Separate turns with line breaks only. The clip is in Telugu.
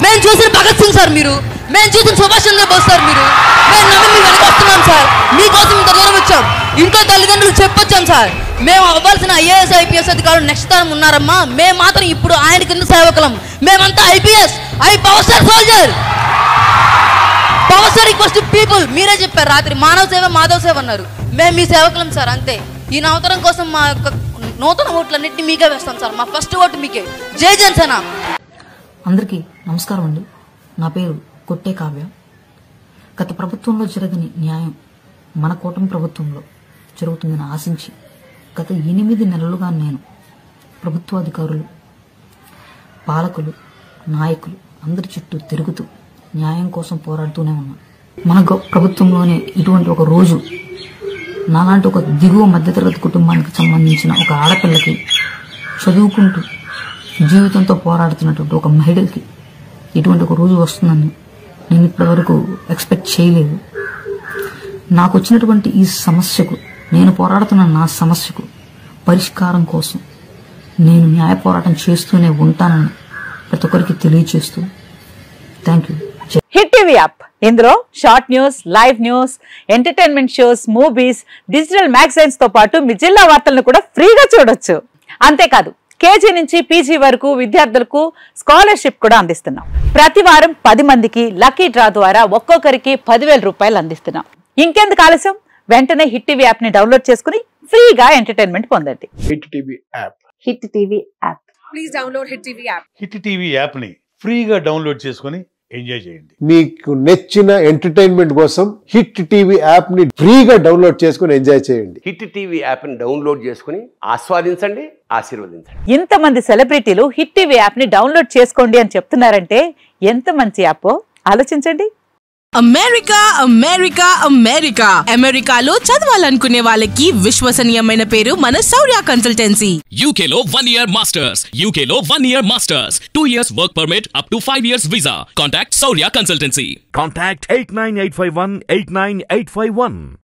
మేము చూసిన భగత్ సింగ్ సార్ మీరు, మేము చూసిన సుభాష్ చంద్రబోస్ సార్ మీరు, మేము నమ్మి మీ వెనక వస్తున్నాం సార్. మీకోసం ఇంత దూరం వచ్చాం, ఇంట్లో తల్లిదండ్రులు చెప్పొచ్చాం సార్. మేము అవ్వాల్సిన ఐఏఎస్ ఐపీఎస్ అధికారులు నెక్స్ట్ టైం ఉన్నారమ్మా, మేము మాత్రం ఇప్పుడు ఆయన కింద సేవకులం. మేమంతా IPS, power star soldier, power star equals to people. మీరే చెప్పారు రాత్రి, మానవ సేవ మాధవ సేవ అన్నారు. మేము మీ సేవకులం సార్, అంతే. ఈ నవతరం కోసం మా యొక్క నూతన ఓట్లన్నింటినీ మీకే వేస్తాం సార్. మా ఫస్ట్ ఓటు మీకే. జై జనసేన.
అందరికీ నమస్కారం అండి. నా పేరు కొట్టే కావ్య. గత ప్రభుత్వంలో జరగని న్యాయం మన కూటమి ప్రభుత్వంలో జరుగుతుందని ఆశించి గత 8 నెలలుగా నేను ప్రభుత్వాధికారులు, పాలకులు, నాయకులు అందరి చుట్టూ తిరుగుతూ న్యాయం కోసం పోరాడుతూనే ఉన్నాను. మన ప్రభుత్వంలోనే ఇటువంటి ఒక రోజు నాలాంటి ఒక దిగువ మధ్యతరగతి కుటుంబానికి సంబంధించిన ఒక ఆడపిల్లకి, చదువుకుంటూ జీవితంతో పోరాడుతున్నటువంటి ఒక మహిళకి ఇటువంటి ఒక రోజు వస్తుందని నేను ఇప్పటివరకు ఎక్స్పెక్ట్ చేయలేదు. నాకు వచ్చినటువంటి ఈ సమస్యకు, నేను పోరాడుతున్న నా సమస్యకు పరిష్కారం కోసం నేను న్యాయ పోరాటం చేస్తూనే ఉంటానని ప్రతి ఒక్కరికి తెలియజేస్తూ thank you.
Hit TV app, ఇందులో short news, live news, entertainment shows, movies, digital magazines తో పాటు మీ జిల్లా వార్తలను కూడా ఫ్రీగా చూడొచ్చు. అంతేకాదు కేజీ నుంచి పీజీ వరకు విద్యార్థులకు స్కాలర్షిప్ కూడా అందిస్తున్నాం. ప్రతి వారం 10 మందికి లక్కీ డ్రా ద్వారా ఒక్కొక్కరికి 10,000 రూపాయలు అందిస్తున్నాం. ఇంకెందుకు ఆలస్యం, వెంటనే హిట్ టీవీ యాప్ ని డౌన్లోడ్ చేసుకుని ఫ్రీగా ఎంటర్టైన్మెంట్ పొందండి.
Hit TV app.
Hit TV app.
Please download hit TV app.
Hit TV app ని ఫ్రీగా డౌన్లోడ్ చేసుకుని ఎంజాయ్ చేయండి.
మీకు నచ్చిన ఎంటర్టైన్మెంట్ కోసం హిట్ టీవీ యాప్ ని ఫ్రీగా డౌన్లోడ్ చేసుకుని ఎంజాయ్ చేయండి.
హిట్ టీవీ యాప్ ని డౌన్లోడ్ చేసుకుని ఆస్వాదించండి, ఆశీర్వదించండి.
ఇంతమంది సెలబ్రిటీలు హిట్ టీవీ యాప్ ని డౌన్లోడ్ చేసుకోండి అని చెప్తున్నారంటే ఎంత మంచి యాప్ ఆలోచించండి.
అమెరికా అమెరికా అమెరికా అమెరికాలో చదవాలనుకునే వాళ్ళకి విశ్వసనీయమైన పేరు మన శౌర్య కన్సల్టెన్సీ.
UK లో 1 year masters, UK లో 1 year masters, 2 years work permit up to 5 years visa. Contact Saurya Consultancy.
Contact 89851 89851.